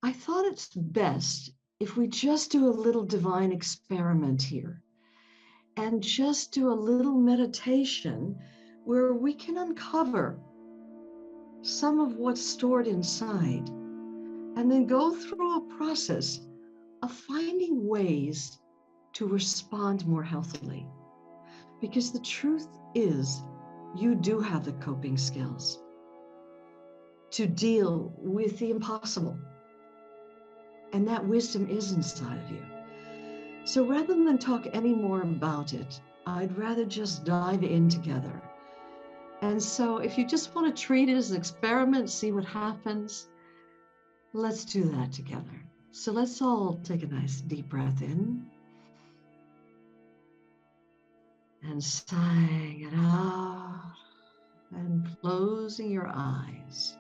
I thought it's best if we just do a little divine experiment here and just do a little meditation where we can uncover some of what's stored inside and then go through a process of finding ways to respond more healthily. Because the truth is, you do have the coping skills to deal with the impossible. And that wisdom is inside of you. So rather than talk any more about it, I'd rather just dive in together. And so if you just want to treat it as an experiment, see what happens, let's do that together. So let's all take a nice deep breath in and sighing it out and closing your eyes.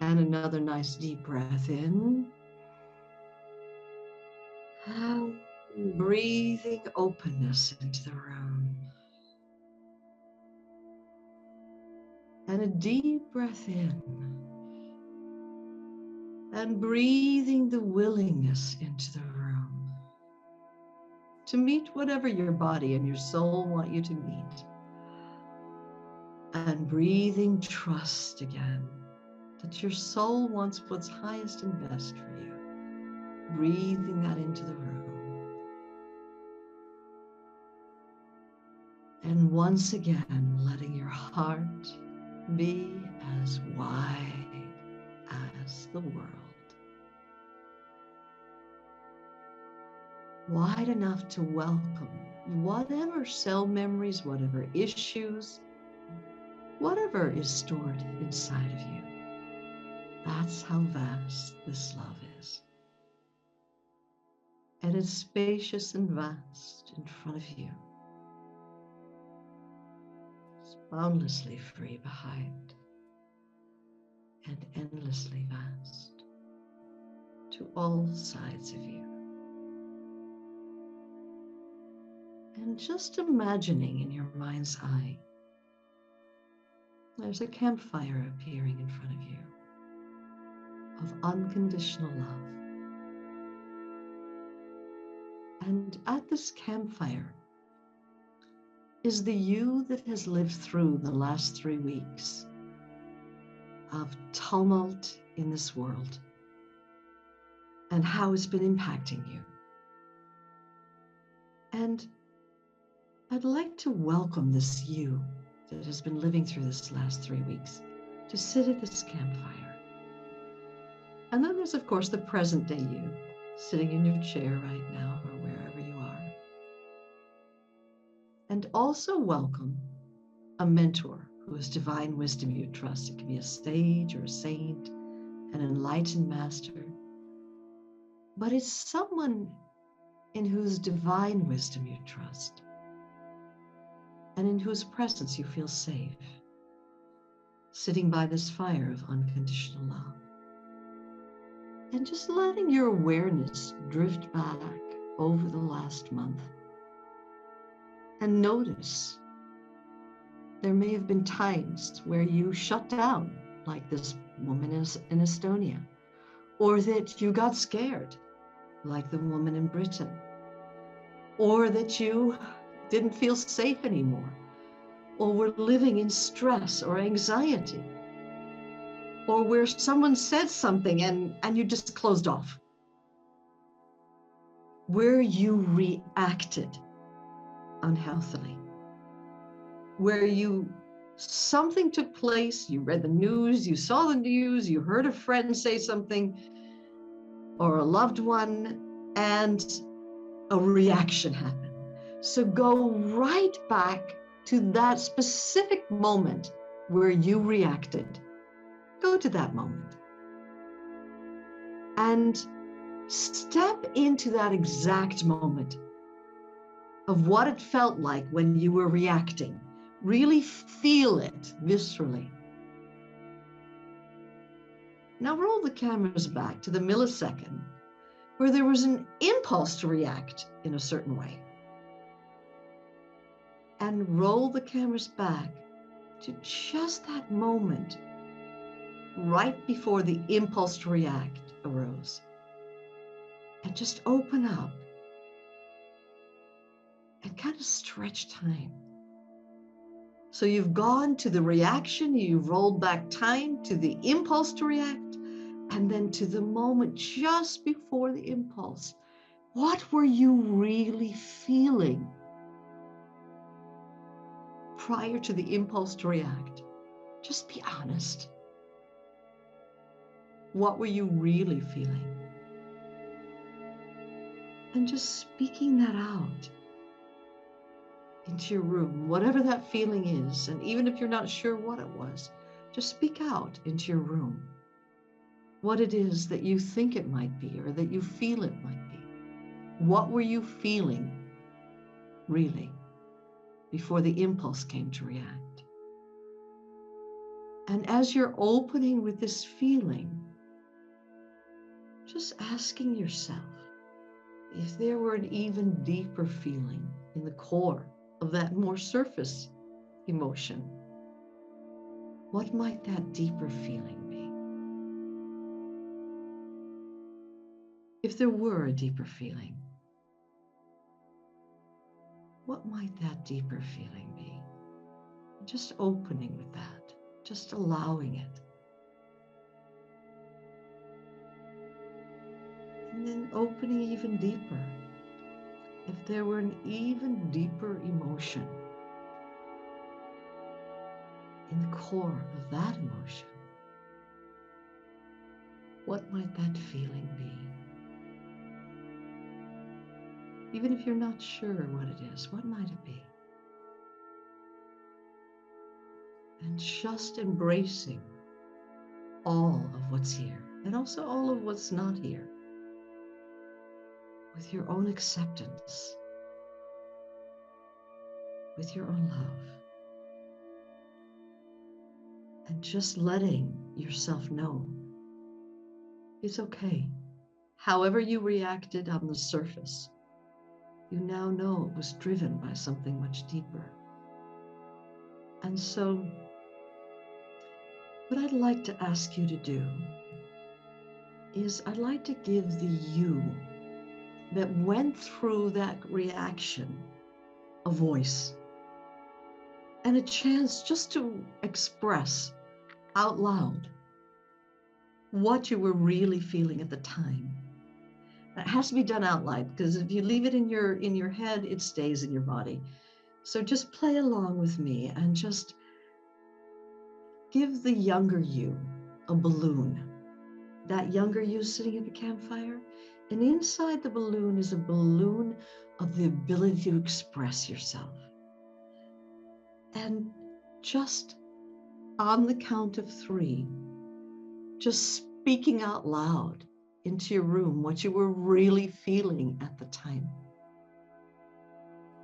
And another nice deep breath in. And breathing openness into the room. And a deep breath in. And breathing the willingness into the room to meet whatever your body and your soul want you to meet. And breathing trust again, that your soul wants what's highest and best for you. Breathing that into the room. And once again, letting your heart be as wide as the world. Wide enough to welcome whatever cell memories, whatever issues, whatever is stored inside of you. That's how vast this love is. And it's spacious and vast in front of you. It's boundlessly free behind and endlessly vast to all sides of you. And just imagining in your mind's eye, there's a campfire appearing in front of you of unconditional love. And at this campfire is the you that has lived through the last 3 weeks of tumult in this world and how it's been impacting you. And I'd like to welcome this you that has been living through this last 3 weeks to sit at this campfire. And then there's, of course, the present day you, sitting in your chair right now or wherever you are. And also welcome a mentor who is divine wisdom you trust. It can be a sage or a saint, an enlightened master. But it's someone in whose divine wisdom you trust and in whose presence you feel safe, sitting by this fire of unconditional love. And just letting your awareness drift back over the last month and notice there may have been times where you shut down, like this woman in Estonia, or that you got scared, like the woman in Britain, or that you didn't feel safe anymore, or were living in stress or anxiety, or where someone said something and you just closed off, where you reacted unhealthily, where something took place, you read the news, you saw the news, you heard a friend say something, or a loved one, and a reaction happened. So go right back to that specific moment where you reacted. Go to that moment and step into that exact moment of what it felt like when you were reacting. Really feel it viscerally. Now roll the cameras back to the millisecond where there was an impulse to react in a certain way. And roll the cameras back to just that moment right before the impulse to react arose. And just open up and kind of stretch time. So you've gone to the reaction, you've rolled back time to the impulse to react, and then to the moment just before the impulse. What were you really feeling prior to the impulse to react? Just be honest. What were you really feeling? And just speaking that out into your room, whatever that feeling is. And even if you're not sure what it was, just speak out into your room what it is that you think it might be or that you feel it might be. What were you feeling really before the impulse came to react? And as you're opening with this feeling, just asking yourself if there were an even deeper feeling in the core of that more surface emotion, what might that deeper feeling be? If there were a deeper feeling, what might that deeper feeling be? Just opening with that, just allowing it. And then opening even deeper. If there were an even deeper emotion in the core of that emotion, what might that feeling be? Even if you're not sure what it is, what might it be? And just embracing all of what's here and also all of what's not here with your own acceptance, with your own love, and just letting yourself know it's okay. However you reacted on the surface, you now know it was driven by something much deeper. And so what I'd like to ask you to do is I'd like to give the you that went through that reaction a voice and a chance just to express out loud what you were really feeling at the time. That has to be done out loud, because if you leave it in your head, it stays in your body. So just play along with me and just give the younger you a balloon. That younger you sitting at the campfire, and inside the balloon is a balloon of the ability to express yourself. And just on the count of 3, just speaking out loud into your room what you were really feeling at the time.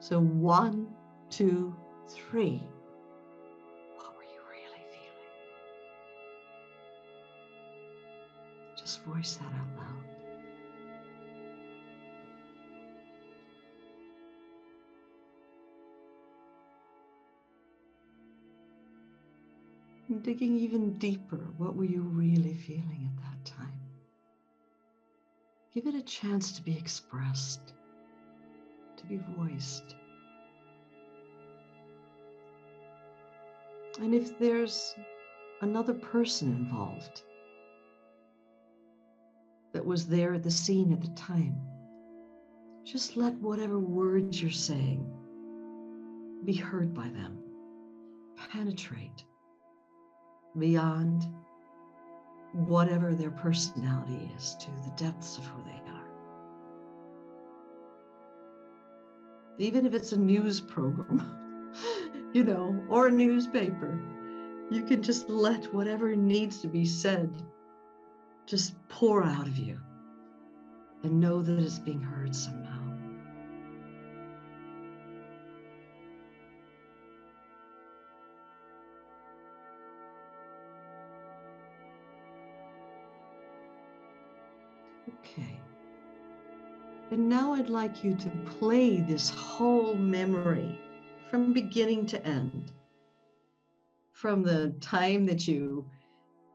So 1, 2, 3. What were you really feeling? Just voice that out loud. And digging even deeper, what were you really feeling at that time? Give it a chance to be expressed, to be voiced. And if there's another person involved that was there at the scene at the time, just let whatever words you're saying be heard by them, penetrate beyond whatever their personality is to the depths of who they are. Even if it's a news program, or a newspaper, you can just let whatever needs to be said just pour out of you and know that it's being heard somehow. Okay. And now I'd like you to play this whole memory from beginning to end. From the time that you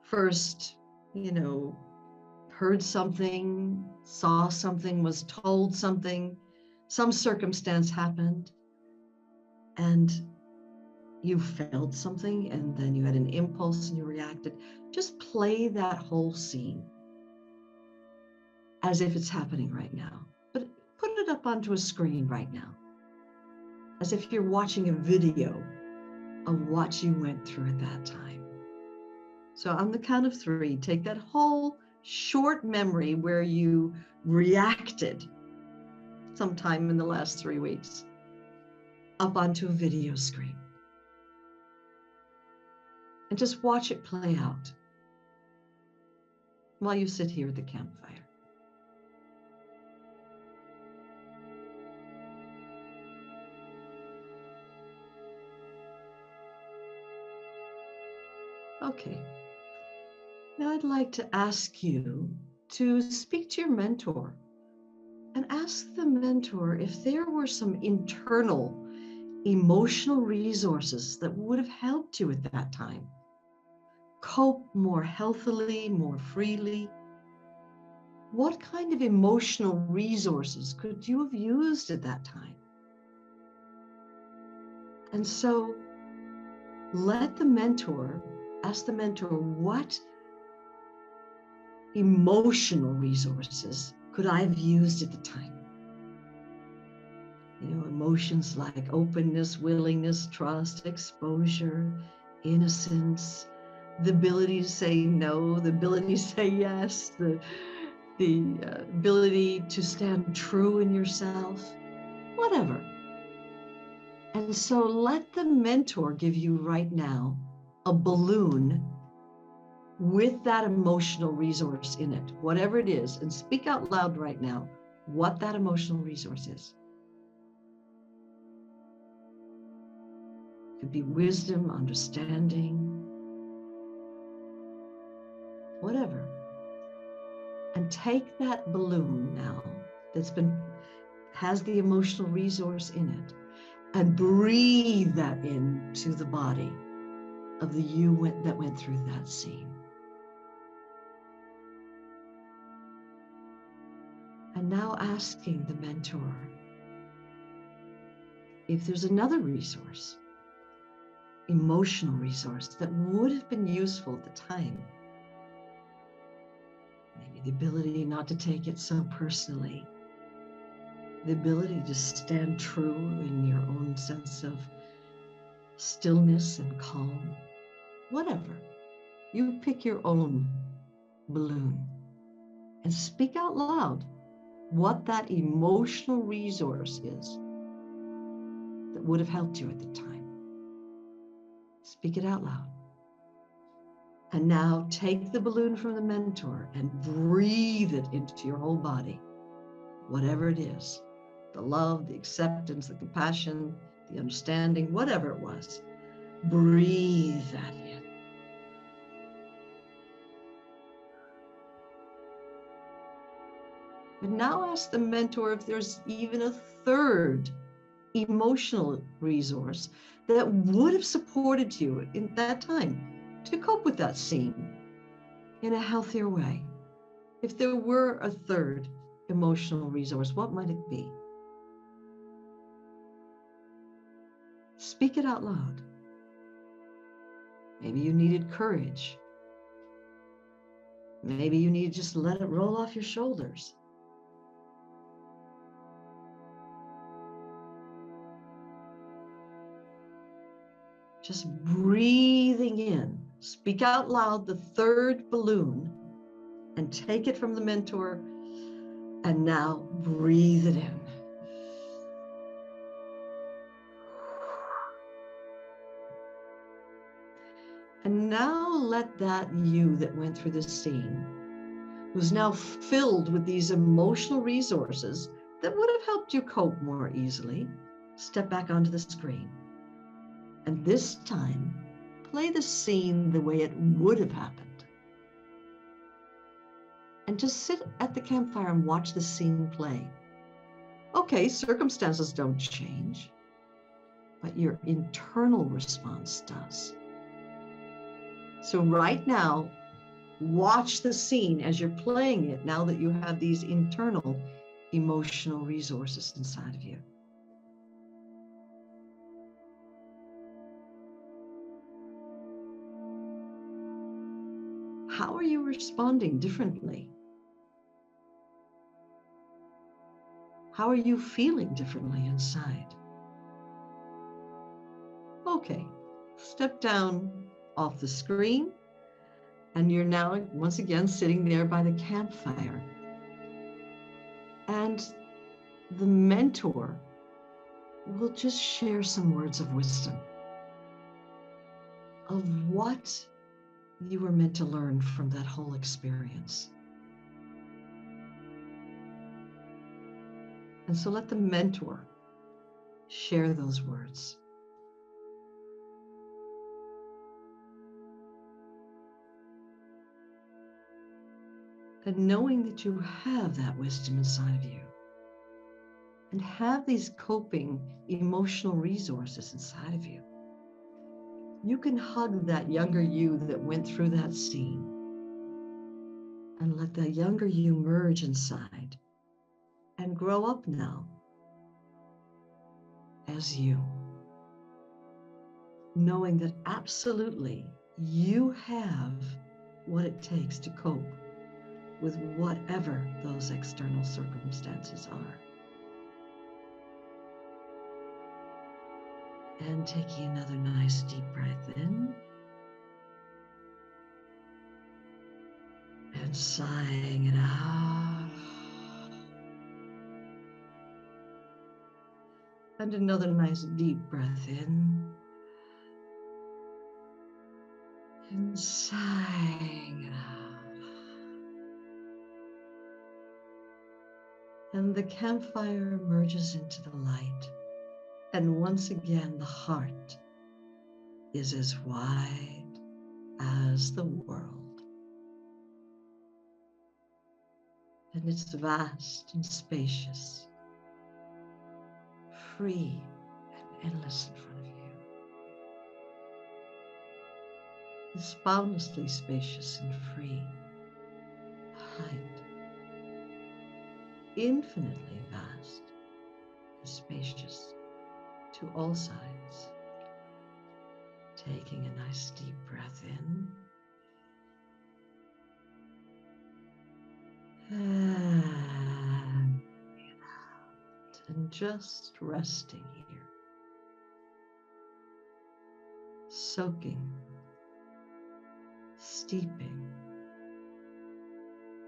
first, heard something, saw something, was told something, some circumstance happened, and you felt something, and then you had an impulse and you reacted. Just play that whole scene as if it's happening right now. But put it up onto a screen right now, as if you're watching a video of what you went through at that time. So on the count of 3, take that whole short memory where you reacted sometime in the last 3 weeks up onto a video screen. And just watch it play out while you sit here at the campfire. Okay. Now I'd like to ask you to speak to your mentor and ask the mentor if there were some internal emotional resources that would have helped you at that time cope more healthily, more freely. What kind of emotional resources could you have used at that time? And so let the mentor, ask the mentor, what emotional resources could I have used at the time? You know, emotions like openness, willingness, trust, exposure, innocence, the ability to say no, the ability to say yes, the ability to stand true in yourself, whatever. And so let the mentor give you right now a balloon with that emotional resource in it, whatever it is, and speak out loud right now what that emotional resource is. It could be wisdom, understanding, whatever. And take that balloon now has the emotional resource in it, and breathe that into the body of the you that went through that scene. And now asking the mentor if there's another resource, emotional resource, that would have been useful at the time. Maybe the ability not to take it so personally, the ability to stand true in your own sense of stillness and calm, whatever. You pick your own balloon and speak out loud what that emotional resource is that would have helped you at the time. Speak it out loud. And now take the balloon from the mentor and breathe it into your whole body, whatever it is, the love, the acceptance, the compassion, the understanding, whatever it was. Breathe that in. And now ask the mentor if there's even a third emotional resource that would have supported you in that time to cope with that scene in a healthier way. If there were a third emotional resource, what might it be? Speak it out loud. Maybe you needed courage. Maybe you need to just let it roll off your shoulders. Just breathing in. Speak out loud the third balloon and take it from the mentor, and now breathe it in. And now let that you that went through this scene, who's now filled with these emotional resources that would have helped you cope more easily, step back onto the screen. And this time, play the scene the way it would have happened. And just sit at the campfire and watch the scene play. Okay, circumstances don't change, but your internal response does. So right now, Watch the scene as you're playing it now that you have these internal emotional resources inside of you. How are you responding differently? How are you feeling differently inside? Okay, step down off the screen, and you're now once again sitting there by the campfire. And the mentor will just share some words of wisdom of what you were meant to learn from that whole experience. And so let the mentor share those words. And knowing that you have that wisdom inside of you and have these coping emotional resources inside of you, you can hug that younger you that went through that scene and let the younger you merge inside and grow up now as you, knowing that absolutely you have what it takes to cope with whatever those external circumstances are. And taking another nice deep breath in and sighing it out. And another nice deep breath in and sighing it out. And the campfire merges into the light. And once again, the heart is as wide as the world. And it's vast and spacious, free and endless in front of you. It's boundlessly spacious and free, height, infinitely vast and spacious to all sides. Taking a nice deep breath in and out, and just resting here, soaking, steeping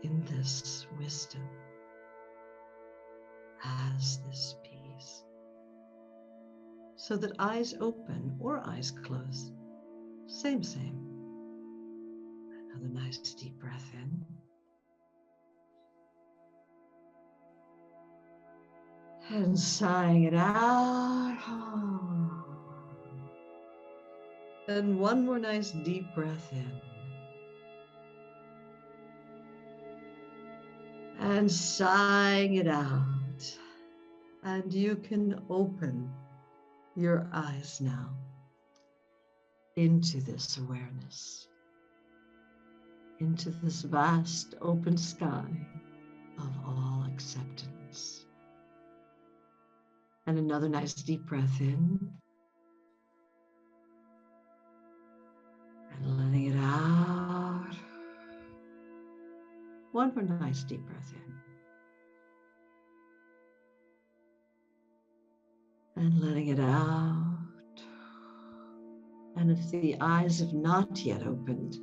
in this wisdom as this peace. So that eyes open or eyes closed, same. Another nice deep breath in. And sighing it out. And one more nice deep breath in. And sighing it out. And you can open your eyes now into this awareness, into this vast open sky of all acceptance. And another nice deep breath in. And letting it out. One more nice deep breath in. And letting it out. And if the eyes have not yet opened,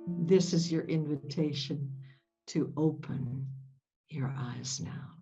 this is your invitation to open your eyes now.